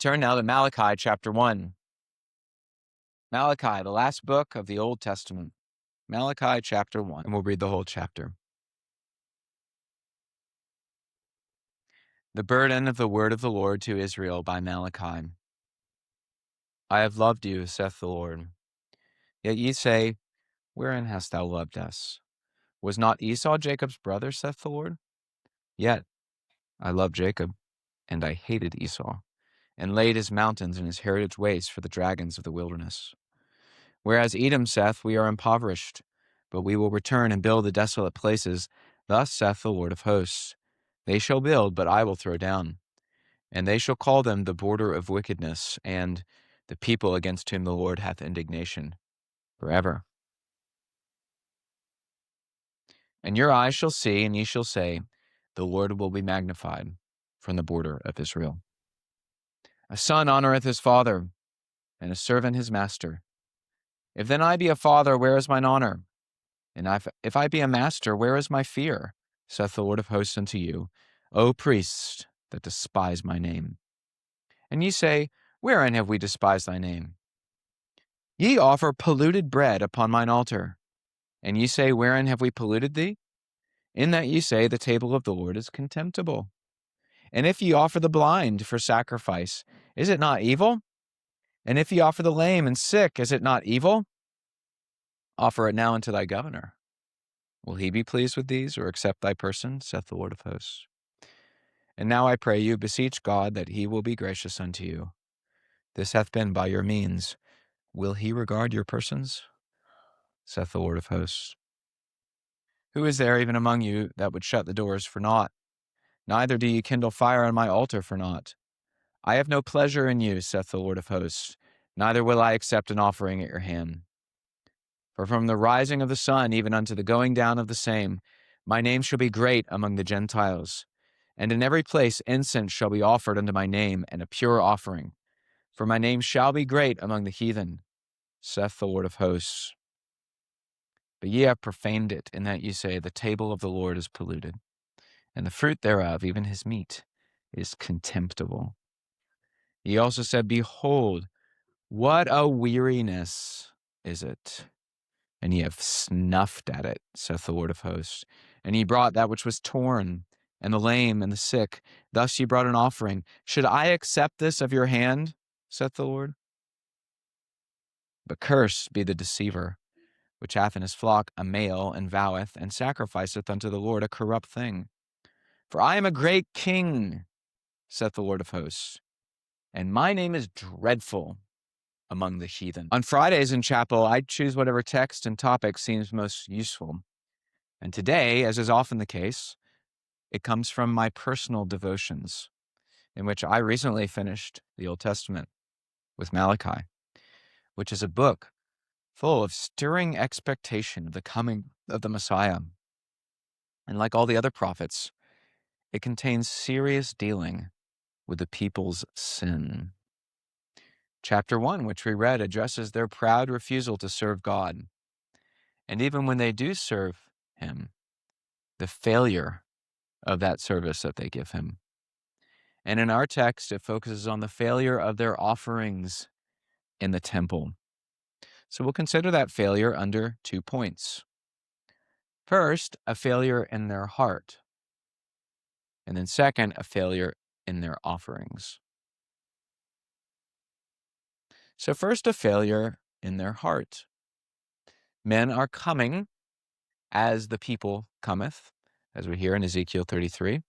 Turn now to Malachi chapter 1. Malachi, the last book of the Old Testament. Malachi chapter 1. And we'll read the whole chapter. The burden of the word of the Lord to Israel by Malachi. I have loved you, saith the Lord. Yet ye say, Wherein hast thou loved us? Was not Esau Jacob's brother, saith the Lord? Yet I loved Jacob, and I hated Esau, and laid his mountains and his heritage waste for the dragons of the wilderness. Whereas Edom saith, We are impoverished, but we will return and build the desolate places. Thus saith the Lord of hosts, They shall build, but I will throw down. And they shall call them the border of wickedness, and the people against whom the Lord hath indignation forever. And your eyes shall see, and ye shall say, The Lord will be magnified from the border of Israel. A son honoreth his father, and a servant his master. If then I be a father, where is mine honor? And if I be a master, where is my fear? Saith the Lord of hosts unto you, O priests that despise my name. And ye say, Wherein have we despised thy name? Ye offer polluted bread upon mine altar. And ye say, Wherein have we polluted thee? In that ye say, The table of the Lord is contemptible. And if ye offer the blind for sacrifice, is it not evil? And if ye offer the lame and sick, is it not evil? Offer it now unto thy governor. Will he be pleased with these, or accept thy person, saith the Lord of hosts? And now I pray you, beseech God that he will be gracious unto you. This hath been by your means. Will he regard your persons? Saith the Lord of hosts. Who is there even among you that would shut the doors for naught? Neither do ye kindle fire on my altar for naught. I have no pleasure in you, saith the Lord of hosts, neither will I accept an offering at your hand. For from the rising of the sun even unto the going down of the same, my name shall be great among the Gentiles. And in every place incense shall be offered unto my name, and a pure offering. For my name shall be great among the heathen, saith the Lord of hosts. But ye have profaned it, in that ye say, The table of the Lord is polluted, and the fruit thereof, even his meat, is contemptible. Ye also said, Behold, what a weariness is it! And ye have snuffed at it, saith the Lord of hosts. And ye brought that which was torn, and the lame, and the sick. Thus ye brought an offering. Should I accept this of your hand, saith the Lord? But cursed be the deceiver, which hath in his flock a male, and voweth, and sacrificeth unto the Lord a corrupt thing. For I am a great king, saith the Lord of hosts, and my name is dreadful among the heathen. On Fridays in chapel, I choose whatever text and topic seems most useful. And today, as is often the case, it comes from my personal devotions, in which I recently finished the Old Testament with Malachi, which is a book full of stirring expectation of the coming of the Messiah. And like all the other prophets, it contains serious dealing with the people's sin. Chapter 1, which we read, addresses their proud refusal to serve God. And even when they do serve him, the failure of that service that they give him. And in our text, it focuses on the failure of their offerings in the temple. So we'll consider that failure under 2 points. First, a failure in their heart. And then second, a failure in their offerings. So first, a failure in their heart. Men are coming as the people cometh, as we hear in Ezekiel 33.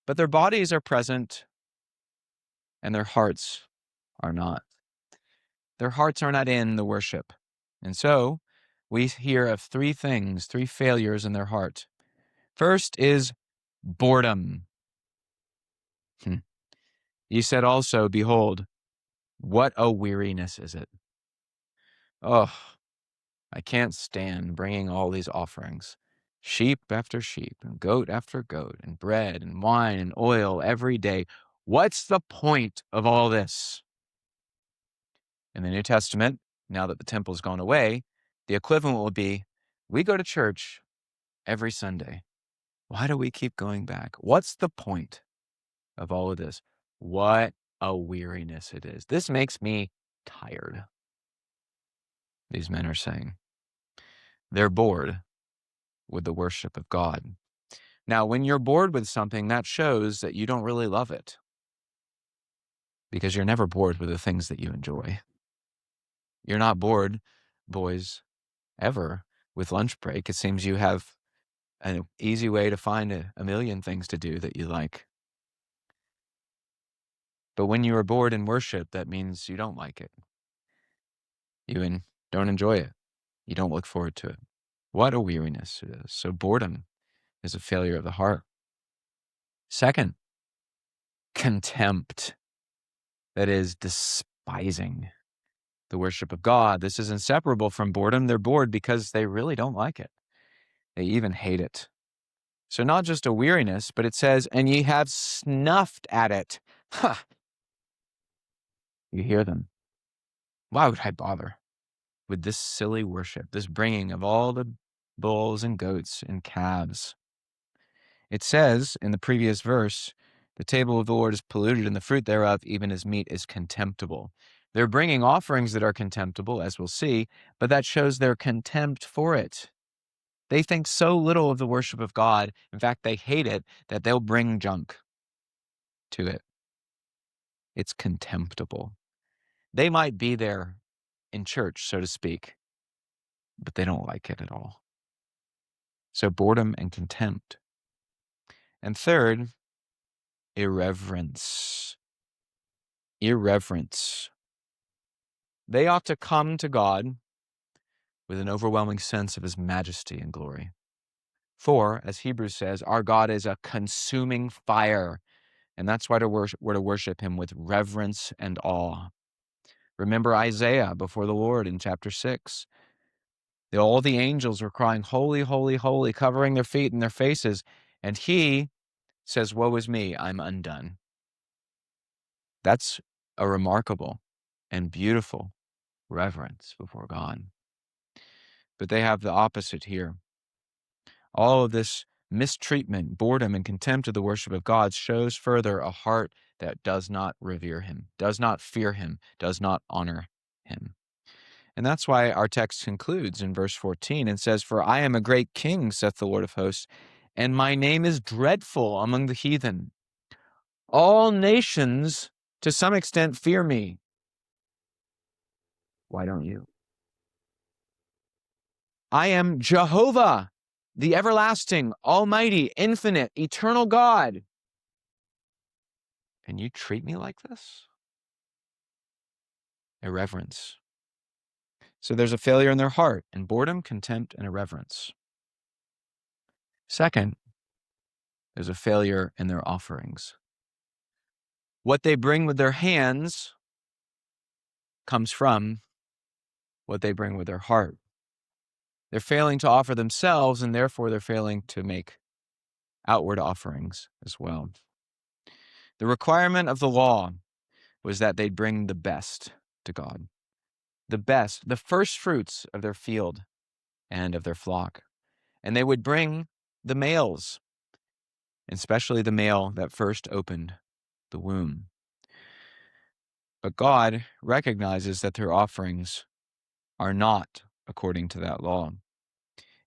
But their bodies are present and their hearts are not. Their hearts are not in the worship. And so we hear of 3 things, 3 failures in their heart. First is boredom. Ye said also, Behold, what a weariness is it. Oh, I can't stand bringing all these offerings. Sheep after sheep, and goat after goat, and bread and wine and oil every day. What's the point of all this? In the New Testament, now that the temple's gone away, the equivalent will be, we go to church every Sunday. Why do we keep going back? What's the point of all of this? What a weariness it is. This makes me tired, these men are saying. They're bored with the worship of God. Now, when you're bored with something, that shows that you don't really love it, because you're never bored with the things that you enjoy. You're not bored, boys, ever with lunch break. It seems you have an easy way to find a million things to do that you like. But when you are bored in worship, that means you don't like it. You don't enjoy it. You don't look forward to it. What a weariness it is. So boredom is a failure of the heart. Second, contempt. That is despising the worship of God. This is inseparable from boredom. They're bored because they really don't like it. They even hate it. So not just a weariness, but it says, and ye have snuffed at it. Ha! You hear them. Why would I bother with this silly worship, this bringing of all the bulls and goats and calves? It says in the previous verse, the table of the Lord is polluted, and the fruit thereof, even as meat, is contemptible. They're bringing offerings that are contemptible, as we'll see, but that shows their contempt for it. They think so little of the worship of God, in fact, they hate it, that they'll bring junk to it. It's contemptible. They might be there in church, so to speak, but they don't like it at all. So boredom and contempt. And third, irreverence. Irreverence. They ought to come to God with an overwhelming sense of his majesty and glory. For, as Hebrews says, our God is a consuming fire, and that's why we're to worship him with reverence and awe. Remember Isaiah before the Lord in chapter 6. All the angels were crying, holy, holy, holy, covering their feet and their faces, and he says, woe is me, I'm undone. That's a remarkable and beautiful reverence before God. But they have the opposite here. All of this mistreatment, boredom, and contempt of the worship of God shows further a heart that does not revere him, does not fear him, does not honor him. And that's why our text concludes in verse 14 and says, for I am a great king, saith the Lord of hosts, and my name is dreadful among the heathen. All nations, to some extent, fear me. Why don't you? I am Jehovah, the everlasting, almighty, infinite, eternal God. And you treat me like this? Irreverence. So there's a failure in their heart, and boredom, contempt, and irreverence. Second, there's a failure in their offerings. What they bring with their hands comes from what they bring with their heart. They're failing to offer themselves, and therefore they're failing to make outward offerings as well. The requirement of the law was that they'd bring the best to God. The best, the first fruits of their field and of their flock. And they would bring the males, especially the male that first opened the womb. But God recognizes that their offerings are not according to that law.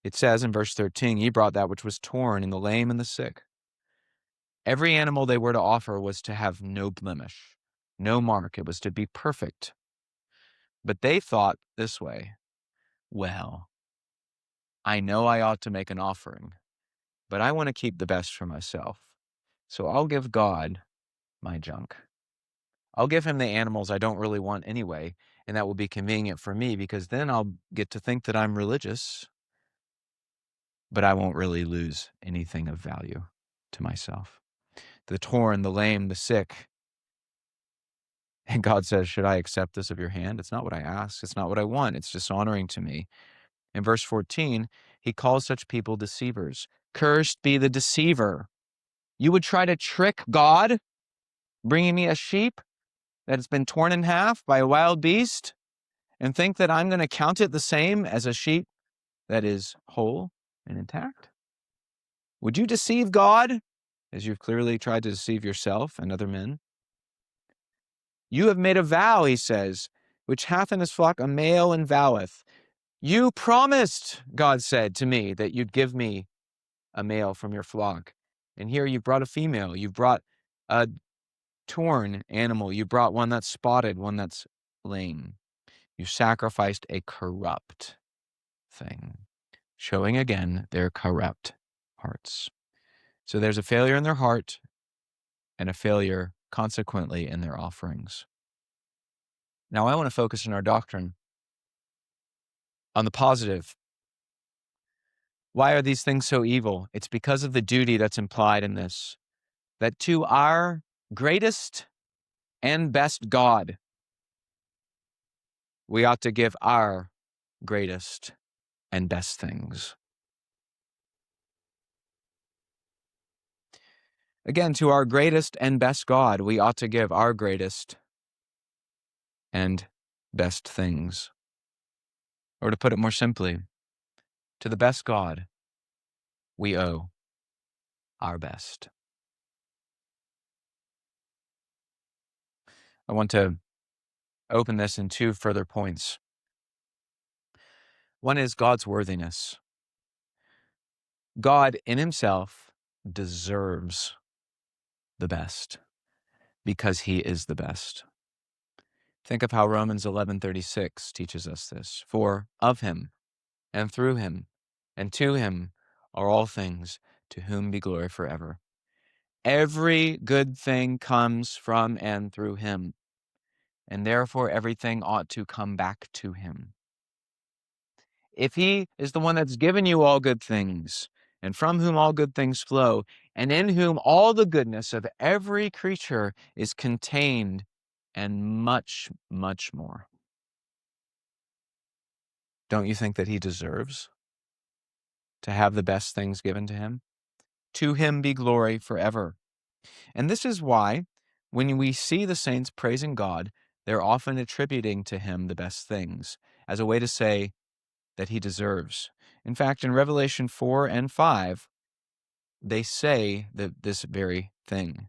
It says in verse 13, ye brought that which was torn and the lame and the sick. Every animal they were to offer was to have no blemish, no mark. It was to be perfect. But they thought this way, well, I know I ought to make an offering, but I want to keep the best for myself. So I'll give God my junk. I'll give him the animals I don't really want anyway, and that will be convenient for me because then I'll get to think that I'm religious, but I won't really lose anything of value to myself. The torn, the lame, the sick. And God says, should I accept this of your hand? It's not what I ask. It's not what I want. It's dishonoring to me. In verse 14, he calls such people deceivers. Cursed be the deceiver. You would try to trick God, bringing me a sheep that has been torn in half by a wild beast, and think that I'm going to count it the same as a sheep that is whole and intact? Would you deceive God as you've clearly tried to deceive yourself and other men? You have made a vow, he says, which hath in his flock a male and voweth. You promised, God said to me, that you'd give me a male from your flock. And here you brought a female. You brought a torn animal. You brought one that's spotted, one that's lame. You sacrificed a corrupt thing, showing again their corrupt hearts. So there's a failure in their heart and a failure, consequently, in their offerings. Now, I want to focus on our doctrine on the positive. Why are these things so evil? It's because of the duty that's implied in this, that to our greatest and best God, we ought to give our greatest and best things. Again, to our greatest and best God, we ought to give our greatest and best things. Or to put it more simply, to the best God, we owe our best. I want to open this in two further points. One is God's worthiness. God in himself deserves the best because he is the best. Think of how Romans 11:36 teaches us this. For of him and through him and to him are all things, to whom be glory forever. Every good thing comes from and through him, and therefore everything ought to come back to him. If he is the one that's given you all good things, and from whom all good things flow, and in whom all the goodness of every creature is contained, and much, much more, don't you think that he deserves to have the best things given to him? To him be glory forever. And this is why, when we see the saints praising God, they're often attributing to him the best things as a way to say that he deserves. In fact, in Revelation 4 and 5, they say this very thing.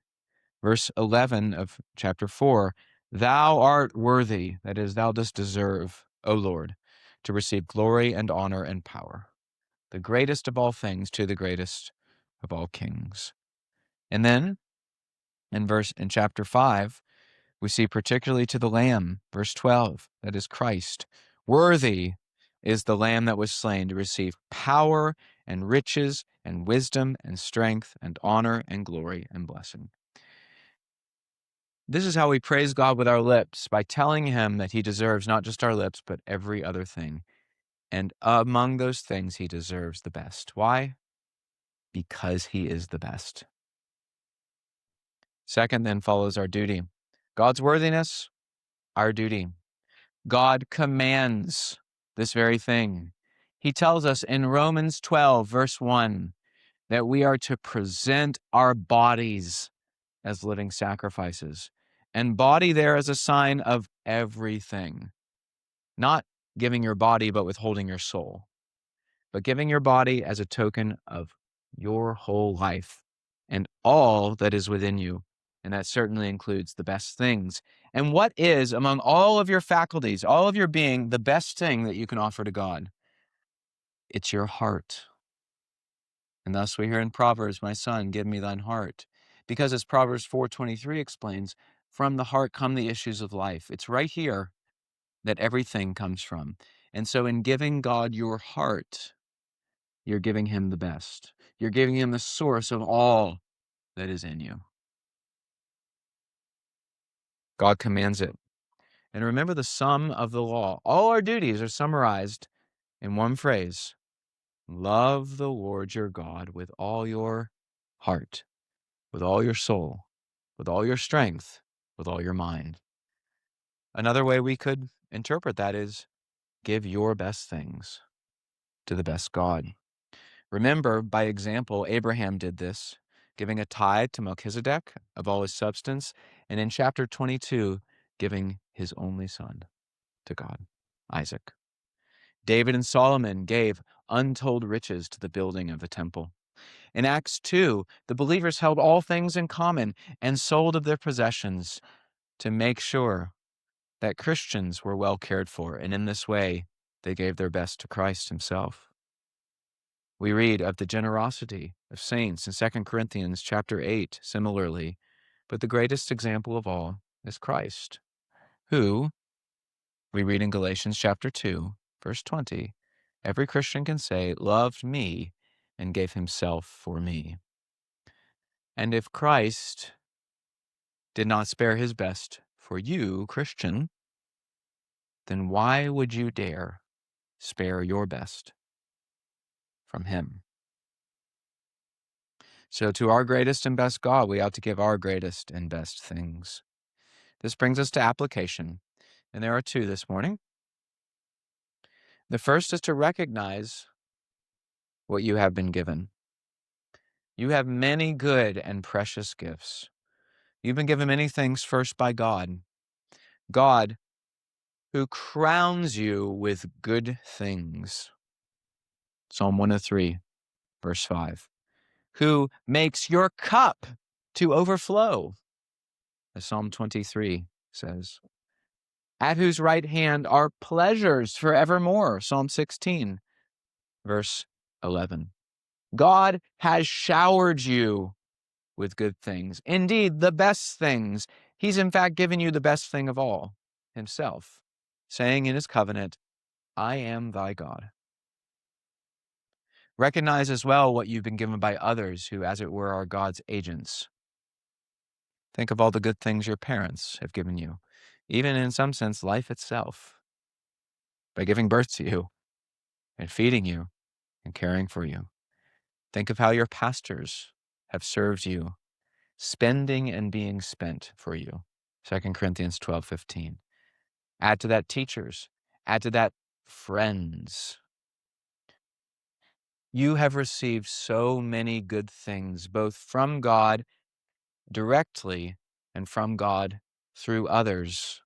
Verse 11 of chapter 4, thou art worthy, that is, thou dost deserve, O Lord, to receive glory and honor and power, the greatest of all things to the greatest of all kings. And then in chapter 5, we see particularly to the Lamb, verse 12, that is Christ. Worthy is the Lamb that was slain to receive power and riches and wisdom and strength and honor and glory and blessing. This is how we praise God with our lips, by telling him that he deserves not just our lips, but every other thing. And among those things, he deserves the best. Why? Because he is the best. Second, then, follows our duty. God's worthiness, our duty. God commands this very thing. He tells us in Romans 12, verse 1, that we are to present our bodies as living sacrifices. And body there is a sign of everything. Not giving your body, but withholding your soul. But giving your body as a token of your whole life and all that is within you. And that certainly includes the best things. And what is, among all of your faculties, all of your being, the best thing that you can offer to God? It's your heart. And thus we hear in Proverbs, my son, give me thine heart. Because as Proverbs 4:23 explains, from the heart come the issues of life. It's right here that everything comes from. And so in giving God your heart, you're giving him the best. You're giving him the source of all that is in you. God commands it. And remember the sum of the law. All our duties are summarized in one phrase. Love the Lord your God with all your heart, with all your soul, with all your strength, with all your mind. Another way we could interpret that is give your best things to the best God. Remember, by example, Abraham did this, giving a tithe to Melchizedek of all his substance, and in chapter 22, giving his only son to God, Isaac. David and Solomon gave untold riches to the building of the temple. In Acts 2, the believers held all things in common and sold of their possessions to make sure that Christians were well cared for, and in this way, they gave their best to Christ himself. We read of the generosity of saints in 2 Corinthians chapter 8, similarly, but the greatest example of all is Christ, who, we read in Galatians chapter 2, verse 20, every Christian can say, loved me and gave himself for me. And if Christ did not spare his best for you, Christian, then why would you dare spare your best from him? So to our greatest and best God, we ought to give our greatest and best things. This brings us to application, and there are two this morning. The first is to recognize what you have been given. You have many good and precious gifts. You've been given many things first by God. God, who crowns you with good things. Psalm 103, verse 5. Who makes your cup to overflow, as Psalm 23 says. At whose right hand are pleasures forevermore, Psalm 16, verse 11. God has showered you with good things. Indeed, the best things. He's in fact given you the best thing of all, himself, saying in his covenant, I am thy God. Recognize as well what you've been given by others who, as it were, are God's agents. Think of all the good things your parents have given you, even in some sense, life itself, by giving birth to you and feeding you and caring for you. Think of how your pastors have served you, spending and being spent for you. 2 Corinthians 12:15. Add to that teachers. Add to that friends. You have received so many good things, both from God directly and from God through others.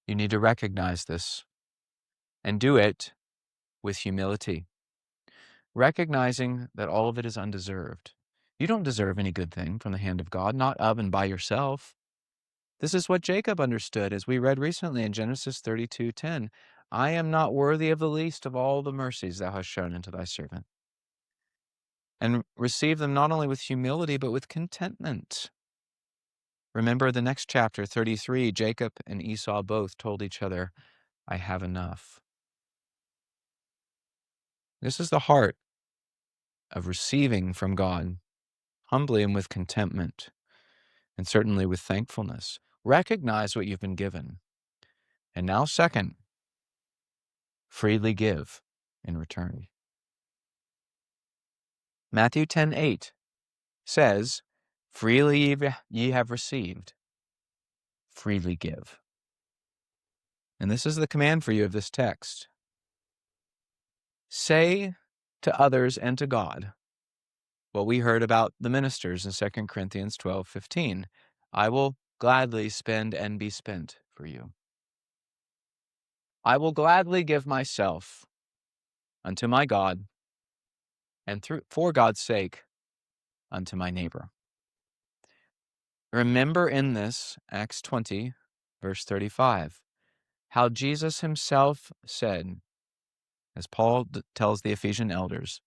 You need to recognize this and do it with humility, recognizing that all of it is undeserved. You don't deserve any good thing from the hand of God, not of and by yourself. This is what Jacob understood, as we read recently in Genesis 32:10. I am not worthy of the least of all the mercies thou hast shown unto thy servant. And receive them not only with humility, but with contentment. Remember the next chapter, 33, Jacob and Esau both told each other, I have enough. This is the heart of receiving from God, humbly and with contentment, and certainly with thankfulness. Recognize what you've been given. And now, second, freely give in return. Matthew 10:8 says, freely ye have received, freely give. And this is the command for you of this text. Say to others and to God what we heard about the ministers in 2 Corinthians 12:15. I will gladly spend and be spent for you. I will gladly give myself unto my God, and for God's sake, unto my neighbor. Remember in this, Acts 20, verse 35, how Jesus himself said, as Paul tells the Ephesian elders,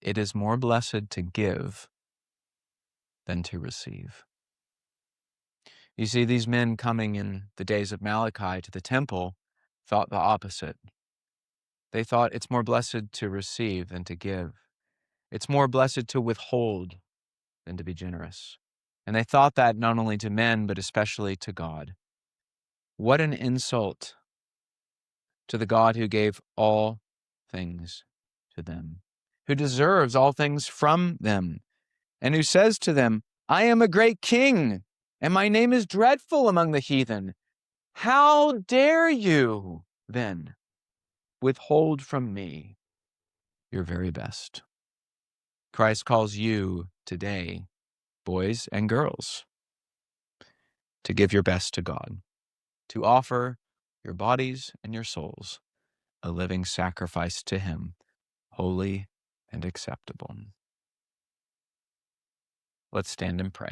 it is more blessed to give than to receive. You see, these men coming in the days of Malachi to the temple thought the opposite. They thought it's more blessed to receive than to give. It's more blessed to withhold than to be generous. And they thought that not only to men, but especially to God. What an insult to the God who gave all things to them, who deserves all things from them, and who says to them, I am a great king, and my name is dreadful among the heathen. How dare you, then, withhold from me your very best? Christ calls you today, boys and girls, to give your best to God, to offer your bodies and your souls a living sacrifice to him, holy and acceptable. Let's stand and pray.